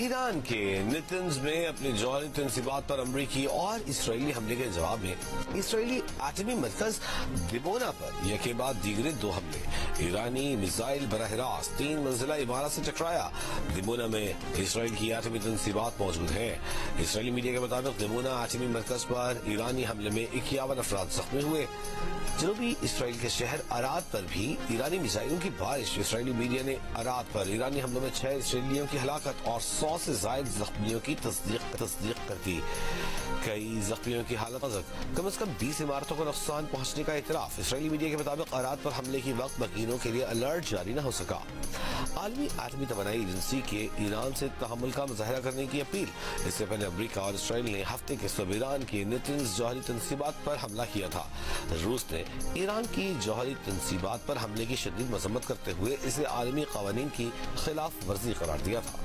ایران کے نتنز میں اپنے جوہری تنصیبات پر امریکی اور اسرائیلی حملے کے جواب میں اسرائیلی ایٹمی مرکز دیمونا پر یکے بعد دیگرے 2 حملے. ایرانی میزائل براہ راست 3 منزلہ عمارت سے ٹکرایا. دیمونا میں اسرائیل کی ایٹمی تنصیبات موجود ہیں. اسرائیلی میڈیا کے مطابق دیمونا ایٹمی مرکز پر ایرانی حملے میں 51 افراد زخمی ہوئے. جنوبی اسرائیل کے شہر اراد پر بھی ایرانی میزائلوں کی بارش. اسرائیلی میڈیا نے اراد پر ایرانی حملوں میں 6 اسرائیلیوں کی ہلاکت اور 100 سے زائد زخمیوں کی تصدیق کر دی. کئی زخمیوں کی حالت نازک. کم از کم 20 عمارتوں کو نقصان پہنچنے کا اعتراف. اسرائیلی میڈیا کے مطابق اراد پر حملے کی وقت مکینوں کے لیے الرٹ جاری نہ ہو سکا. عالمی ایٹمی توانائی ایجنسی کے ایران سے تحمل کا مظاہرہ کرنے کی اپیل. اس سے پہلے امریکہ اور اسرائیل نے ہفتے کے صبح ایران کی نتنز جوہری تنصیبات پر حملہ کیا تھا. روس نے ایران کی جوہری تنصیبات پر حملے کی شدید مذمت کرتے ہوئے اسے عالمی قوانین کی خلاف ورزی قرار دیا تھا.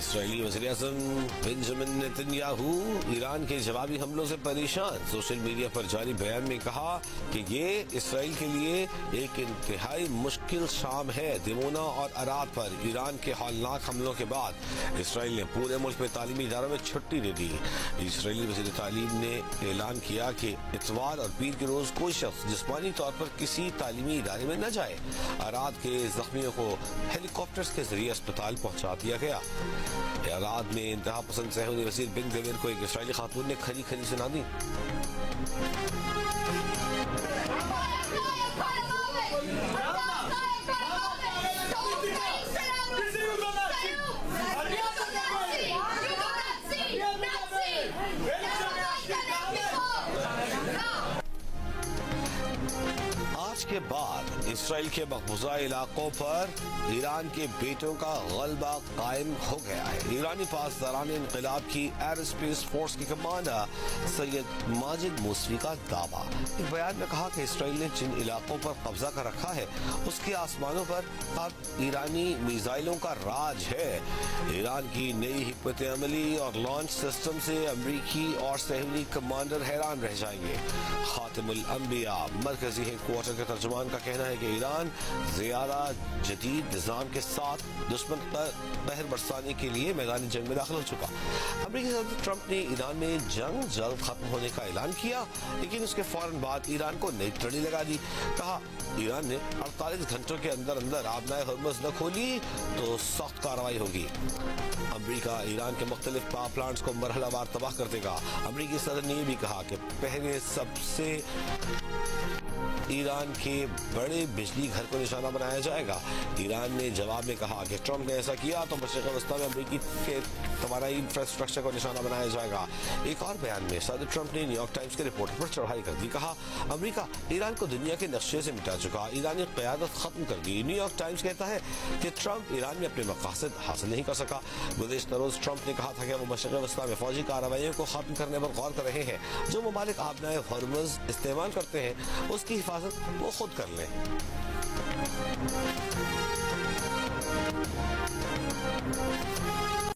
اسرائیلی وزیر اعظم بنجامن نیتنیاہو ایران کے جوابی حملوں سے پریشان. سوشل میڈیا پر جاری بیان میں کہا کہ یہ اسرائیل کے لیے ایک انتہائی مشکل شام ہے. دیمونا اور اراد پر ایران کے ہولناک حملوں کے بعد اسرائیل نے پورے ملک میں تعلیمی اداروں میں چھٹی دے دی. اسرائیلی وزیر تعلیم نے اعلان کیا کہ اتوار اور پیر کے روز کوئی شخص جسمانی طور پر کسی تعلیمی ادارے میں نہ جائے. اراد کے زخمیوں کو ہیلی کاپٹرز کے ذریعے اسپتال پہنچا دیا گیا. اراد میں انتہا پسند صہیونی وزیر بن گویر کو ایک اسرائیلی خاتون نے کھری کھری سنا دی. آج کے بعد اسرائیل کے مقبوضہ علاقوں پر ایران کے بیٹوں کا غلبہ قائم ہو گیا ہے. ایرانی پاسداران انقلاب کی ایئر اسپیس فورس کی کمانڈر سید ماجد موسوی کا دعویٰ. ایک بیان میں کہا کہ اسرائیل نے جن علاقوں پر قبضہ کر رکھا ہے اس کے آسمانوں پر اب ایرانی میزائلوں کا راج ہے. ایران کی نئی حکمت عملی اور لانچ سسٹم سے امریکی اور صہیونی کمانڈر حیران رہ جائیں گے. خاتم الانبیاء مرکزی ہیڈ کوارٹر کے ترجمان کا کہنا ہے کہ ایران زیادہ جدید نظام کے ساتھ دشمن پر قہر برسانے کے لیے میدان جنگ میں داخل ہو چکا. امریکی صدر ٹرمپ نے ایران میں جنگ جلد ختم ہونے کا اعلان کیا لیکن اس کے فوراً بعد ایران کو نئی ٹڑی لگا دی. کہا ایران نے 48 گھنٹوں کے اندر آبنائے ہرمز نہ کھولی تو سخت کارروائی ہوگی. امریکہ ایران کے مختلف پاور پلانٹس کو مرحلہ وار تباہ کر دے گا. امریکی صدر نے یہ بھی کہا کہ پہلے سب سے ایران کے بڑے بجلی گھر کو نشانہ بنایا جائے گا. ایران نے جواب میں کہا کہ ٹرمپ نے ایسا کیا تو مشرق وسطی میں امریکی کے توانائی انفراسٹرکچر کو نشانہ بنایا جائے گا. ایک اور بیان میں صدر ٹرمپ نے نیو یارک ٹائمز کے رپورٹر پر چڑھائی کر دی. کہا امریکہ ایران کو دنیا کے نقشے سے مٹا چکا, ایرانی قیادت ختم کر دی. نیو یارک ٹائمز کہتا ہے کہ ٹرمپ ایران میں اپنے مقاصد حاصل نہیں کر سکا. گزشتہ روز ٹرمپ نے کہا تھا کہ وہ مشرق وسطی میں فوجی کارروائیوں کو ختم کرنے پر غور کر رہے ہیں. جو ممالک آبنائے ہرمز استعمال کرتے ہیں اس کی حفاظت وہ خود کر لیں.